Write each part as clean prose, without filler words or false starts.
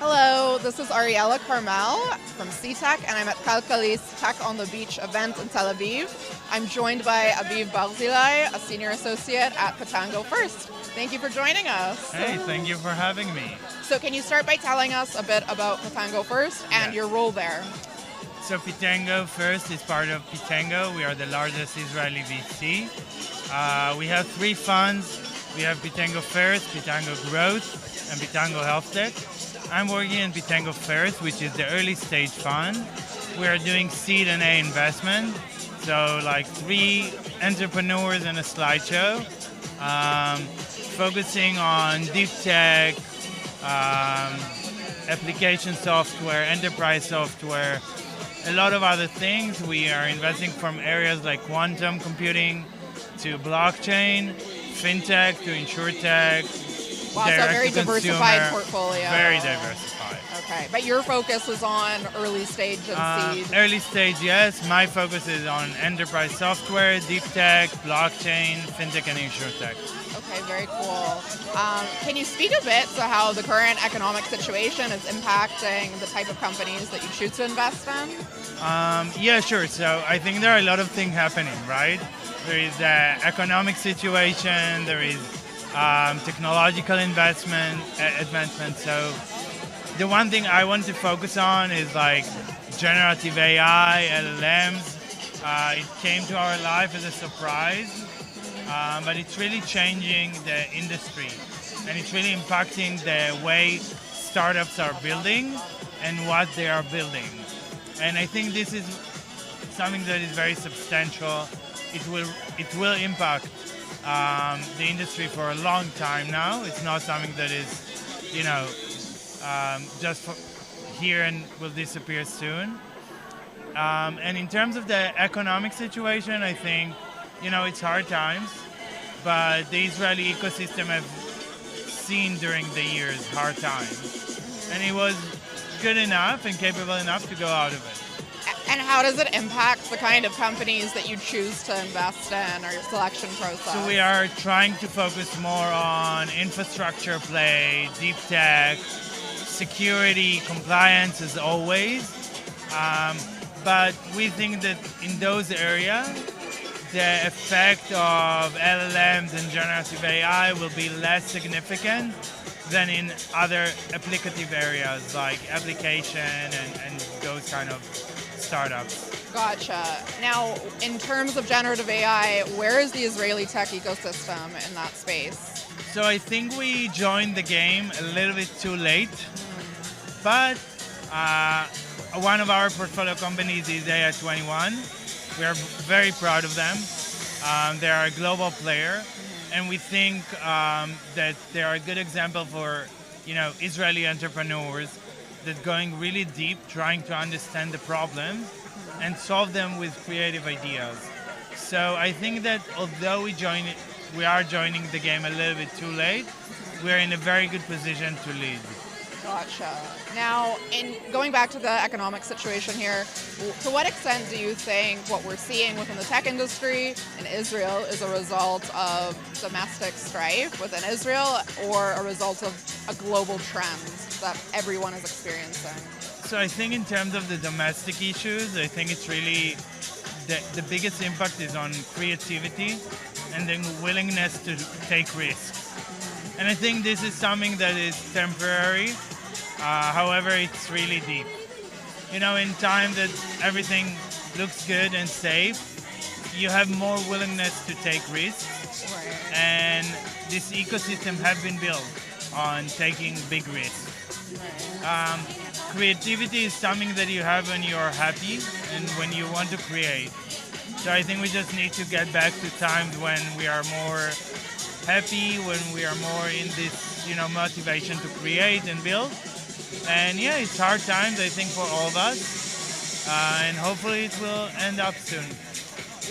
Hello, this is Ariella Carmel from CTech, and I'm at Calcalist Tech on the Beach event in Tel Aviv. I'm joined by Aviv Barzilay, a senior associate at Pitango First. Thank you for joining us. Hey, thank you for having me. So can you start by telling us a bit about Pitango First and your role there? So Pitango First is part of Pitango. We are the largest Israeli VC. We have three funds. We have Pitango First, Pitango Growth, and Pitango Health Tech. I'm working in Pitango First, which is the early stage fund. We are doing seed and A investment. So like three entrepreneurs in a slideshow, focusing on deep tech, application software, enterprise software, a lot of other things. We are investing from areas like quantum computing to blockchain, fintech to insurtech. Wow, so a very diversified portfolio. Very diversified. Okay, but your focus is on early stage and seed. Early stage, yes. My focus is on enterprise software, deep tech, blockchain, fintech, and insurtech. Okay, very cool. Can you speak a bit to how the current economic situation is impacting the type of companies that you choose to invest in? Yeah, sure. So I think there are a lot of things happening, right? There is the economic situation, there is technological advancement. So the one thing I want to focus on is like generative AI, LLMs. It came to our life as a surprise, but it's really changing the industry, and it's really impacting the way startups are building and what they are building. And I think this is something that is very substantial. It will impact the industry for a long time now. It's not something that is, just here and will disappear soon. And in terms of the economic situation, I think, it's hard times, but the Israeli ecosystem have seen during the years hard times. And it was good enough and capable enough to go out of it. And how does it impact the kind of companies that you choose to invest in or your selection process? So we are trying to focus more on infrastructure play, deep tech, security, compliance as always. But we think that in those areas, the effect of LLMs and generative AI will be less significant than in other applicative areas like application and those kind of startups. Gotcha. Now, in terms of generative AI, where is the Israeli tech ecosystem in that space? So I think we joined the game a little bit too late, but one of our portfolio companies is AI21. We are very proud of them. They are a global player, and we think that they are a good example for Israeli entrepreneurs that going really deep, trying to understand the problems and solve them with creative ideas. So I think that although we are joining the game a little bit too late, we're in a very good position to lead. Gotcha. Now, in going back to the economic situation here, to what extent do you think what we're seeing within the tech industry in Israel is a result of domestic strife within Israel or a result of a global trend that everyone is experiencing? So I think in terms of the domestic issues, I think it's really the biggest impact is on creativity and the willingness to take risks. And I think this is something that is temporary. However, it's really deep. In time that everything looks good and safe, you have more willingness to take risks. Right. And this ecosystem has been built on taking big risks. Right. Creativity is something that you have when you're happy and when you want to create. So I think we just need to get back to times when we are more happy, when we are more in this, motivation to create and build. And yeah, it's hard times, I think, for all of us. And hopefully it will end up soon.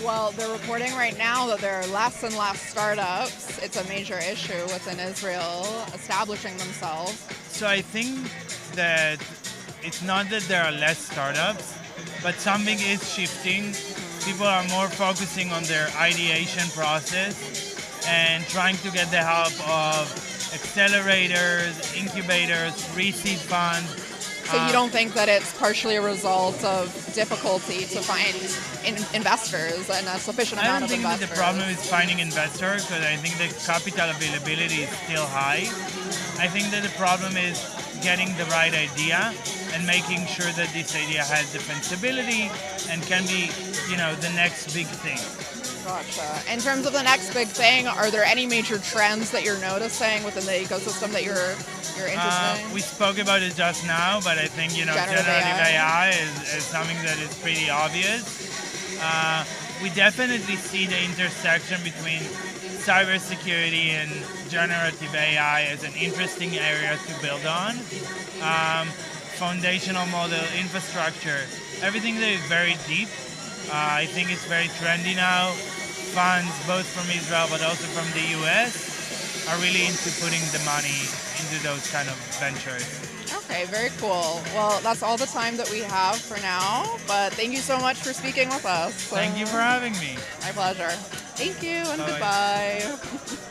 Well, they're reporting right now that there are less and less startups. It's a major issue within Israel establishing themselves. So I think that it's not that there are less startups, but something is shifting. People are more focusing on their ideation process and trying to get the help of accelerators, incubators, pre-seed funds. So you don't think that it's partially a result of difficulty to find investors and a sufficient I amount don't of think that investors? the problem is finding investors, because I think the capital availability is still high. I think that the problem is getting the right idea and making sure that this idea has defensibility and can be, the next big thing. Gotcha. In terms of the next big thing, are there any major trends that you're noticing within the ecosystem that you're interested in? We spoke about it just now, but I think generative AI is something that is pretty obvious. We definitely see the intersection between cybersecurity and generative AI as an interesting area to build on. Foundational model, infrastructure, everything that is very deep. I think it's very trendy now. Funds, both from Israel but also from the US, are really into putting the money into those kind of ventures. Okay, very cool. Well, that's all the time that we have for now, but thank you so much for speaking with us. Thank you for having me. My pleasure. Thank you, and Bye. goodbye.